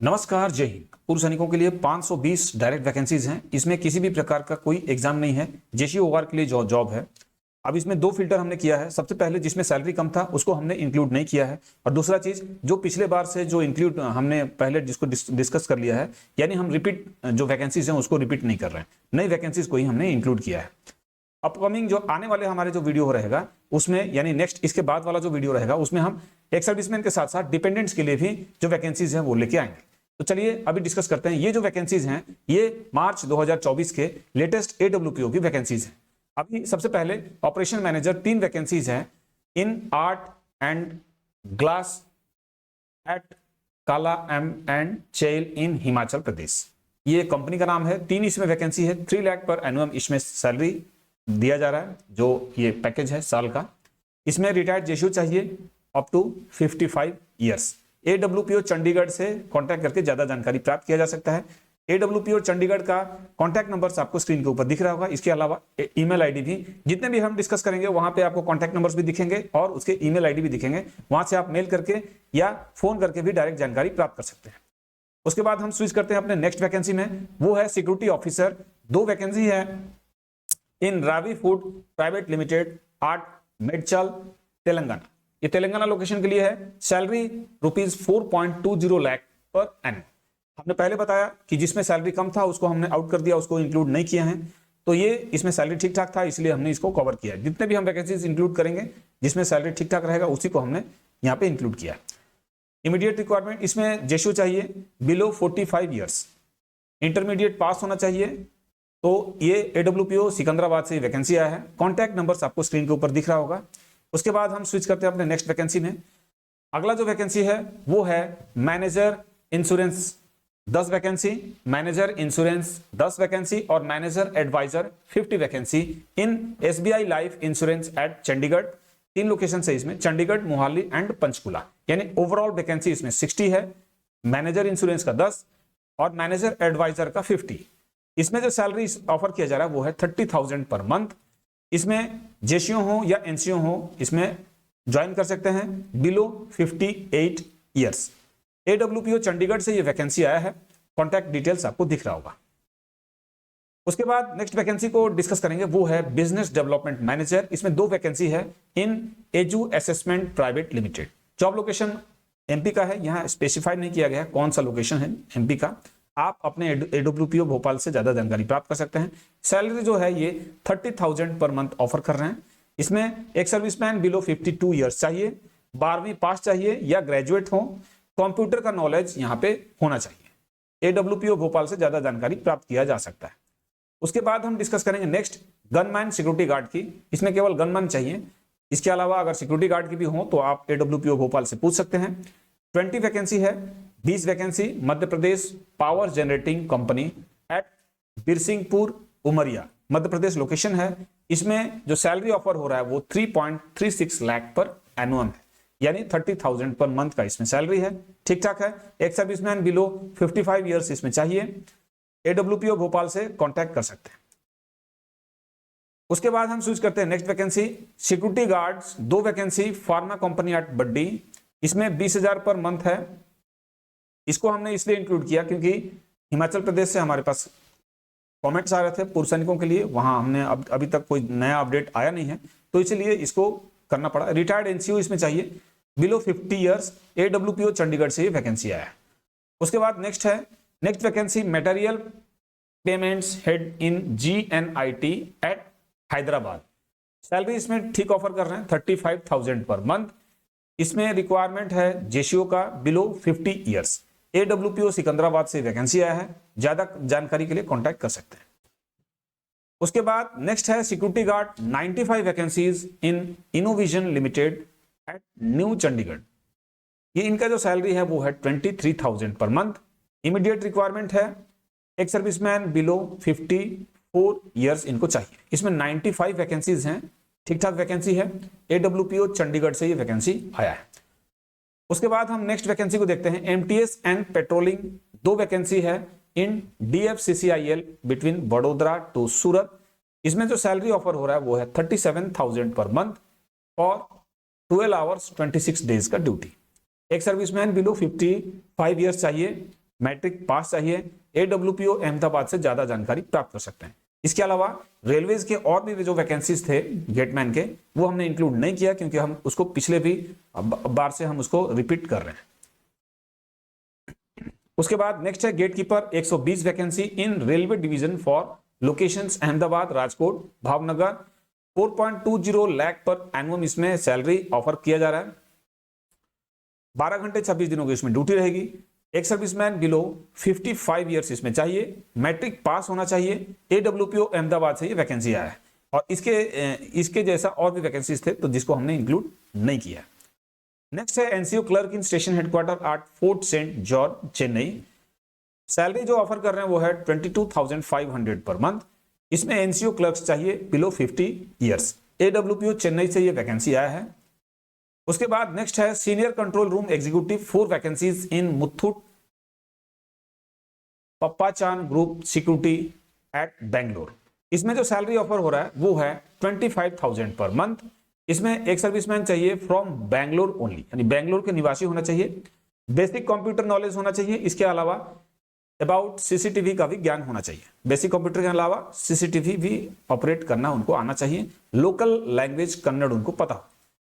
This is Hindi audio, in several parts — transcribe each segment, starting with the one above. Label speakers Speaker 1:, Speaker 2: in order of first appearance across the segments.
Speaker 1: नमस्कार, जय हिंद। पूर्व सैनिकों के लिए 520 डायरेक्ट वैकेंसीज हैं। इसमें किसी भी प्रकार का कोई एग्जाम नहीं है, जेसीओआर के लिए जॉब है। अब इसमें दो फिल्टर हमने किया है। सबसे पहले जिसमें सैलरी कम था उसको हमने इंक्लूड नहीं किया है, और दूसरा चीज जो पिछले बार से जो इंक्लूड हमने पहले जिसको डिस्कस कर लिया है, यानी हम रिपीट जो वैकेंसीज हैं उसको रिपीट नहीं कर रहे हैं, नई वैकेंसीज को ही हमने इंक्लूड किया है। अपकमिंग जो आने वाले हमारे जो वीडियो रहेगा उसमें, यानी नेक्स्ट इसके बाद वाला जो वीडियो रहेगा उसमें हम एक्स सर्विसमैन के साथ साथ डिपेंडेंट्स के लिए भी जो वैकेंसीज हैं वो लेके आएंगे। तो चलिए अभी डिस्कस करते हैं। ये जो वैकेंसीज हैं ये मार्च 2024 के लेटेस्ट एडब्ल्यूपीओ की वैकेंसीज हैं। अभी सबसे पहले ऑपरेशन मैनेजर 3 वैकेंसीज हैं in art and glass at Kala Amb and चेल इन हिमाचल प्रदेश। ये कंपनी का नाम है। 3 इसमें वैकेंसी है। 3 लाख पर एनुअम इसमें सैलरी दिया जा रहा है, जो ये पैकेज है साल का। इसमें रिटायर्ड जेसीओ चाहिए अप टू 55 ईयर्स। एडब्ल्यूपीओ चंडीगढ़ से कांटेक्ट करके ज्यादा जानकारी प्राप्त किया जा सकता है। एडब्ल्यूपीओ चंडीगढ़ का कांटेक्ट नंबर आपको स्क्रीन के ऊपर दिख रहा होगा। इसके अलावा ईमेल आईडी भी, जितने भी हम डिस्कस करेंगे वहां पे आपको कांटेक्ट नंबर्स भी दिखेंगे और उसके ईमेल आईडी भी दिखेंगे। वहां से आप मेल करके या फोन करके भी डायरेक्ट जानकारी प्राप्त कर सकते हैं। उसके बाद हम स्विच करते हैं अपने नेक्स्ट वैकेंसी में, वो है सिक्योरिटी ऑफिसर। 2 वैकेंसी है in Ravi food private limited at Medchal Telangana. ये तेलंगाना लोकेशन के लिए है। Salary ₹4.20 lakh per annum. हमने पहले बताया कि जिसमें सैलरी कम था उसको हमने आउट कर दिया, उसको इंक्लूड नहीं किया है। तो ये इसमें सैलरी ठीक ठाक था, इसलिए हमने इसको कवर किया है। जितने भी हम वैकेंसीज इंक्लूड करेंगे जिसमें सैलरी ठीक ठाक रहेगा उसी को हमने यहाँ पे इंक्लूड किया। इमीडिएट रिक्वायरमेंट, इसमें जेशो चाहिए बिलो 45 ईयर्स, इंटरमीडिएट पास होना चाहिए। तो ये एडब्ल्यूपीओ सिकंदराबाद से वैकेंसी आया है। कॉन्टैक्ट नंबर आपको स्क्रीन के ऊपर दिख रहा होगा। उसके बाद हम स्विच करते हैं अपने नेक्स्ट वैकेंसी में। अगला जो वैकेंसी है वो है manager insurance 10 vacancy, manager insurance 10 vacancy और manager advisor 50 vacancy in SBI life insurance at Chandigarh. 3 location है इसमें, चंडीगढ़, मोहाली एंड पंचकुला। यानी ओवरऑल वैकेंसी इसमें 60 है, मैनेजर इंश्योरेंस का 10 और मैनेजर एडवाइजर का 50। इसमें जो सैलरी ऑफर किया जा रहा है वो है 30,000 पर मंथ। इसमें जेसीओ हो या एनसीओ हो इसमें ज्वाइन कर सकते हैं बिलो 58 ईयर्स। एडब्ल्यूपीओ चंडीगढ़ से ये वैकेंसी आया है। कॉन्टैक्ट डिटेल्स आपको दिख रहा होगा। उसके बाद नेक्स्ट वैकेंसी को डिस्कस करेंगे, वो है बिजनेस डेवलपमेंट मैनेजर। इसमें 2 वैकेंसी है in edu assessment private limited. Job location MP का है, यहाँ स्पेसिफाइड नहीं किया गया कौन सा लोकेशन है एमपी का। आप अपने एडब्ल्यूपीओ भोपाल से ज्यादा जानकारी प्राप्त कर सकते हैं। सैलरी जो है ये 30,000 पर मंथ ऑफर कर रहे हैं। इसमें एक सर्विसमैन बिलो 52 ईयर्स चाहिए, 12वीं पास चाहिए या ग्रेजुएट हो, कंप्यूटर का नॉलेज यहाँ पे होना चाहिए। एडब्ल्यूपीओ भोपाल से ज्यादा जानकारी प्राप्त किया जा सकता है। उसके बाद हम डिस्कस करेंगे नेक्स्ट गनमैन सिक्योरिटी गार्ड की। इसमें केवल गनमैन चाहिए, इसके अलावा अगर सिक्योरिटी गार्ड की भी हो तो आप एडब्ल्यूपीओ भोपाल से पूछ सकते हैं। 20 वैकेंसी है। 20 vacancy Madhya Pradesh power generating company at Birsinghpur Umaria, Madhya Pradesh location है। इसमें जो सैलरी ऑफर हो रहा है वो 3.36 लाख पर एनुअम है, यानी 30,000 पर मंथ का इसमें सैलरी है। ठीक ठाक है। एक सर्विसमैन बिलो 55 ईयर्स इसमें चाहिए। एडब्ल्यूपीओ भोपाल से कांटेक्ट कर सकते हैं। उसके बाद हम स्विच करते हैं next vacancy security guards. 2 vacancy pharma company at Baddi. इसमें 20,000 पर मंथ है। इसको हमने इसलिए इंक्लूड किया क्योंकि हिमाचल प्रदेश से हमारे पास कमेंट्स आ रहे थे पूर्व सैनिकों के लिए, वहां हमने अभी तक कोई नया अपडेट आया नहीं है, तो इसलिए इसको करना पड़ा। रिटायर्ड एनसीओ इसमें चाहिए बिलो 50 ईयर्स। एडब्ल्यूपीओ चंडीगढ़ से वैकेंसी आया है। उसके बाद next vacancy material payments head in GNIT at Hyderabad. Salary इसमें ठीक ऑफर कर रहे हैं 35,000 पर मंथ। इसमें रिक्वायरमेंट है जेसीओ का बिलो 50 ईयर्स। एडब्ल्यूपीओ सिकंदराबाद से वैकेंसी आया है। ज्यादा जानकारी के लिए कांटेक्ट कर सकते हैं। उसके बाद नेक्स्ट है security guard 95 vacancies in Innovision limited at New Chandigarh. ये इनका जो सैलरी है वो है 23,000 पर मंथ। इमीडिएट रिक्वायरमेंट है। एक सर्विसमैन बिलो 54 ईयर्स इनको चाहिए। इसमें 95 वैकेंसीज हैं। ठीक ठाक वैकेंसी है। एडब्ल्यूपीओ चंडीगढ़ से ये वैकेंसी आया है। उसके बाद हम नेक्स्ट वैकेंसी को देखते हैं एमटीएस एंड पेट्रोलिंग। 2 वैकेंसी है इन डीएफसीसीआईएल बिटवीन बड़ोदरा टू सूरत। इसमें जो सैलरी ऑफर हो रहा है वो है 37,000 पर मंथ और 12 आवर्स 26 डेज का ड्यूटी। एक सर्विसमैन बिलो 55 ईयर्स चाहिए। मैट्रिक पास चाहिए, AWPO अहमदाबाद से ज्यादा जानकारी प्राप्त कर सकते हैं। इसके अलावा रेलवेज के और भी जो वैकेंसीज थे गेटमैन के, वो हमने इंक्लूड नहीं किया क्योंकि हम उसको पिछले भी बार से हम उसको रिपीट कर रहे हैं। उसके बाद नेक्स्ट है gate keeper, 120 vacancy in railway division for locations Ahmedabad, Rajkot, Bhavnagar. 4.20 lakh per annum इसमें सैलरी ऑफर किया जा रहा है। 12 घंटे 26 दिनों की इसमें ड्यूटी रहेगी। एक सर्विसमैन बिलो 55 ईयर्स इसमें चाहिए, मैट्रिक पास होना चाहिए। AWPO अहमदाबाद से ये वैकेंसी आया है और इसके जैसा और भी वैकेंसीज थे तो जिसको हमने इंक्लूड नहीं किया। नेक्स्ट है NCO clerk in station headquarter at fort saint George, Chennai. Salary जो ऑफर कर रहे हैं वो है 22,500 पर मंथ। इसमें NCO क्लर्क्स चाहिए बिलो 50 ईयर्स। AWPO चेन्नई से ये वैकेंसी आया है। उसके बाद नेक्स्ट है senior control room executive, 4 vacancies in Muthoot Pappachan group security at Bangalore. इसमें जो सैलरी ऑफर हो रहा है वो है 25,000 पर मंथ। इसमें एक सर्विसमैन चाहिए फ्रॉम बैंगलोर ओनली, यानी बैंगलोर के निवासी होना चाहिए। बेसिक कंप्यूटर नॉलेज होना चाहिए। इसके अलावा अबाउट CCTV का भी ज्ञान होना चाहिए। बेसिक कंप्यूटर के अलावा CCTV भी ऑपरेट करना उनको आना चाहिए। लोकल लैंग्वेज कन्नड़ उनको पता हो।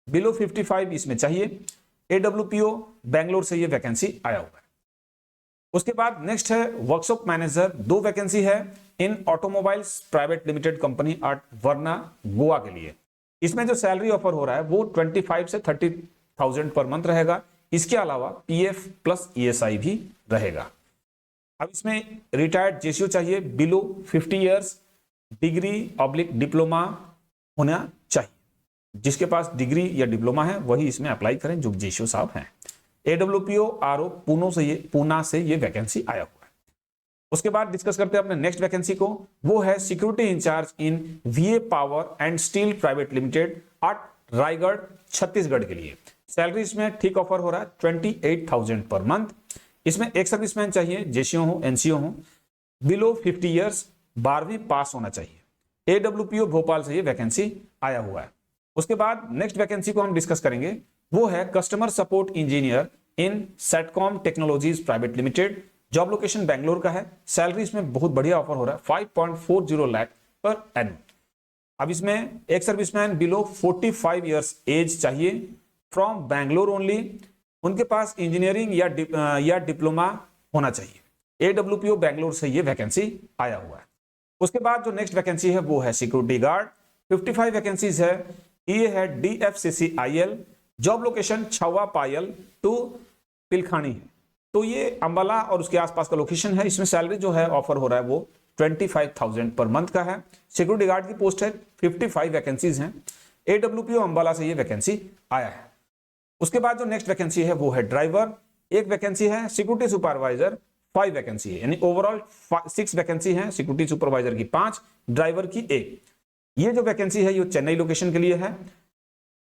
Speaker 1: बिलो 55 इसमें चाहिए। AWPO बैंगलोर से ये वैकेंसी आया हुआ है। उसके बाद नेक्स्ट है वर्कशॉप मैनेजर, 2 वैकेंसी है in automobiles private limited company at Verna, Goa के लिए। इसमें जो सैलरी ऑफर हो रहा है वो 25 से 30,000 पर मंथ रहेगा। इसके अलावा PF प्लस ESI भी रहेगा। अब इसमें रिटायर्ड JCO चाहिए बिलो 50 ईयर्स, डिग्री/डिप्लोमा होना चाहिए। जिसके पास डिग्री या डिप्लोमा है वही इसमें अप्लाई करें, जो JCO साहब हैं। AWPO RO पूना से ये वैकेंसी आया हुआ है। उसके बाद डिस्कस करते हैं अपने नेक्स्ट वैकेंसी को, वो है security in charge in VA power and steel private limited at Raigarh, Chhattisgarh के लिए। सैलरी इसमें ठीक ऑफर हो रहा है 28,000 पर मंथ। इसमें एक सर्विसमैन चाहिए, JCO हो, NCO हो, बिलो 50 ईयर्स, 12वीं पास होना चाहिए। AWPO भोपाल से ये वैकेंसी आया हुआ है। उसके बाद नेक्स्ट वैकेंसी को हम डिस्कस करेंगे, वो है कस्टमर सपोर्ट इंजीनियर इन sitcom technologies private limited. Job location Bangalore का है। सैलरी इसमें बहुत बढ़िया ऑफर हो रहा है 5.40 लाख पर एनुअम। अब इसमें एक सर्विसमैन बिलो 45 ईयर्स एज चाहिए फ्रॉम बैंगलोर ओनली। उनके पास इंजीनियरिंग या डिप्लोमा होना चाहिए। AWPO बैंगलोर से ये वैकेंसी आया हुआ है। उसके बाद जो नेक्स्ट वैकेंसी है वो है सिक्योरिटी गार्ड, 55 वैकेंसीज है। ये है DFCCIL, job location Chhawa Payal to Pilkhani है। तो ये अंबाला और उसके आसपास का लोकेशन है। इसमें सैलरी जो है ऑफर हो रहा है वो 25,000 पर मंथ का है। सिक्योरिटी गार्ड की पोस्ट है, 55 वैकेंसीज हैं। AWPO अंबाला से ये वैकेंसी आया है। उसके बाद जो नेक्स्ट वैकेंसी है वो है ड्राइवर, 1 वैकेंसी है। सिक्योरिटी सुपरवाइजर 5 वैकेंसी है, यानी ओवरऑल 6 वैकेंसी है। सिक्योरिटी सुपरवाइजर की 5, ड्राइवर की 1। ये जो वैकेंसी है ये चेन्नई लोकेशन के लिए है,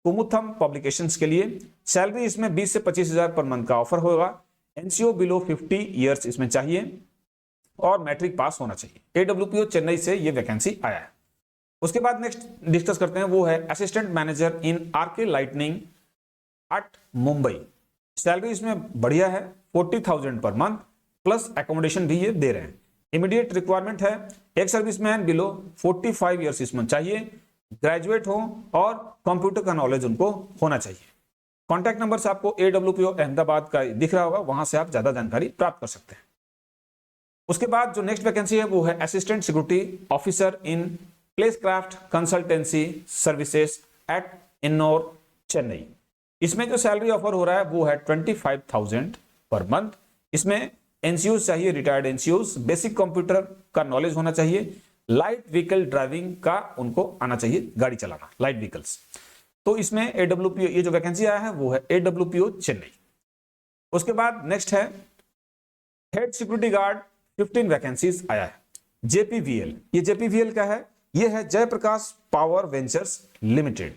Speaker 1: कुमुथम पब्लिकेशंस के लिए। सैलरी इसमें 20 से 25,000 पर मंथ का ऑफर होगा। NCO बिलो 50 ईयर्स इसमें चाहिए और मैट्रिक पास होना चाहिए। AWPO चेन्नई से ये वैकेंसी आया है। उसके बाद नेक्स्ट डिस्कस करते हैं, वो है assistant manager in RK lightning at Mumbai. Salary इसमें बढ़िया है 40,000 पर मंथ प्लस एकोमोडेशन भी ये दे रहे हैं। इमीडिएट रिक्वायरमेंट है, एक सर्विसमैन बिलो 45 ईयर्स इसमें चाहिए, ग्रेजुएट हो और कंप्यूटर का नॉलेज उनको होना चाहिए। कॉन्टैक्ट नंबर से आपको AWPO अहमदाबाद का दिख रहा होगा, वहां से आप ज्यादा जानकारी प्राप्त कर सकते हैं। उसके बाद जो नेक्स्ट वैकेंसी है वो है assistant security officer in placecraft consultancy services at Ennore, Chennai. इसमें जो सैलरी ऑफर हो रहा है वो है 25,000 पर मंथ। इसमें NCOs चाहिए, रिटायर्ड NCOs, बेसिक कंप्यूटर का नॉलेज होना चाहिए, लाइट व्हीकल ड्राइविंग का उनको आना चाहिए, गाड़ी चलाना, लाइट व्हीकल्स। तो इसमें AWPO ये जो वैकेंसी आया है वो है AWPO चेन्नई। उसके बाद नेक्स्ट है हेड सिक्योरिटी गार्ड, 15 वैकेंसीज आया है। JPVL, ये JPVL का है, ये है जयप्रकाश पावर वेंचर्स लिमिटेड।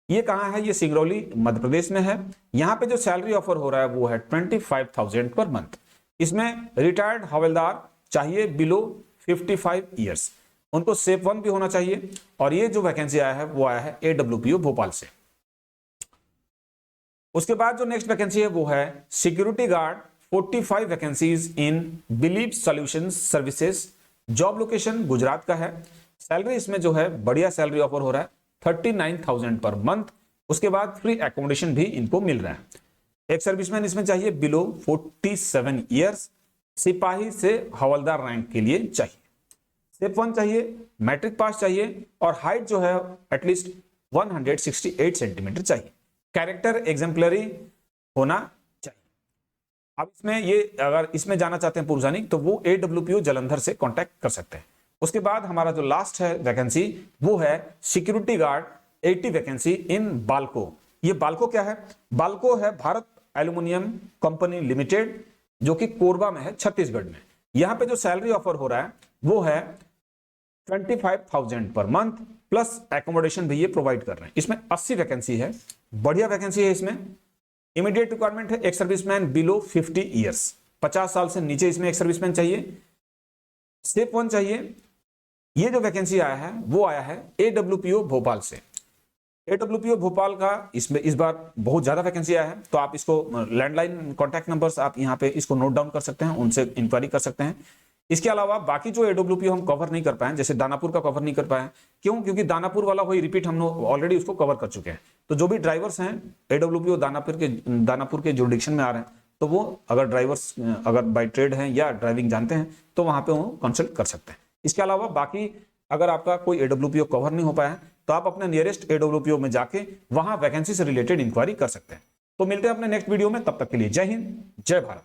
Speaker 1: ये कहां है? ये सिंगरौली मध्य प्रदेश में है। यहां पे जो सैलरी ऑफर हो रहा है वो है 25,000 पर मंथ। इसमें रिटायर्ड हवलदार चाहिए बिलो 55 ईयर्स, उनको सेफ 1 भी होना चाहिए। और ये जो वैकेंसी आया है वो आया है AWPO भोपाल से। उसके बाद जो नेक्स्ट वैकेंसी है वो है security guard 45 vacancies in believe solutions services. Job location Gujarat का है। सैलरी इसमें जो है बढ़िया सैलरी ऑफर हो रहा है 39,000 पर मंथ। उसके बाद फ्री एकोमोडेशन भी इनको मिल रहा है। एक सर्विसमैन इसमें चाहिए बिलो 47 ईयर्स। सिपाही से हवलदार रैंक के लिए चाहिए। स्टेप 1 चाहिए, मैट्रिक पास चाहिए और हाइट जो है एटलीस्ट 168 सेंटीमीटर चाहिए। कैरेक्टर एग्जाम्पलरी होना चाहिए। अब इसमें ये अगर इसमें जाना चाहते हैं पूर्व सैनिक तो वो AWPO जालंधर से कांटेक्ट कर सकते हैं। उसके बाद हमारा जो लास्ट है वैकेंसी वो है सिक्योरिटी गार्ड 80 वैकेंसी इन बाल्को। ये बाल्को क्या है? बाल्को है भारत एल्यूमिनियम कंपनी लिमिटेड जो कि कोरबा में है, छत्तीसगढ़ में। यहां पे जो सैलरी ऑफर हो रहा है वो है 25,000 पर मंथ प्लस एकोमोडेशन भी ये प्रोवाइड कर रहे हैं। इसमें 80 वैकेंसी है, बढ़िया वैकेंसी है। इसमें इमीडिएट रिक्वायरमेंट है एक सर्विसमैन बिलो 50 ईयर्स, 50 साल से नीचे इसमें एक सर्विसमैन चाहिए। स्टेप 1 चाहिए। ये जो वैकेंसी आया है वो आया है AWPO भोपाल से। AWPO भोपाल का इसमें इस बार बहुत ज्यादा वैकेंसी आया है, तो आप इसको लैंडलाइन कॉन्टैक्ट नंबर्स आप यहाँ पे इसको नोट डाउन कर सकते हैं, उनसे इंक्वायरी कर सकते हैं। इसके अलावा बाकी जो AWPO हम कवर नहीं कर पाए, जैसे दानापुर का कवर नहीं कर पाए, क्यों? क्योंकि दानापुर वाला वही रिपीट हम लोग ऑलरेडी उसको कवर कर चुके हैं। तो जो भी ड्राइवर्स हैं AWPO दानापुर के जुरिडिक्शन में आ रहे हैं, तो वो अगर ड्राइवर्स अगर बाय ट्रेड हैं या ड्राइविंग जानते हैं तो वहां पे वो कंसल्ट कर सकते हैं। इसके अलावा बाकी अगर आपका कोई AWPO कवर नहीं हो पाया तो आप अपने नियरेस्ट AWPO में जाके वहां वैकेंसी से रिलेटेड इंक्वायरी कर सकते हैं। तो मिलते हैं अपने नेक्स्ट वीडियो में, तब तक के लिए जय हिंद, जय भारत।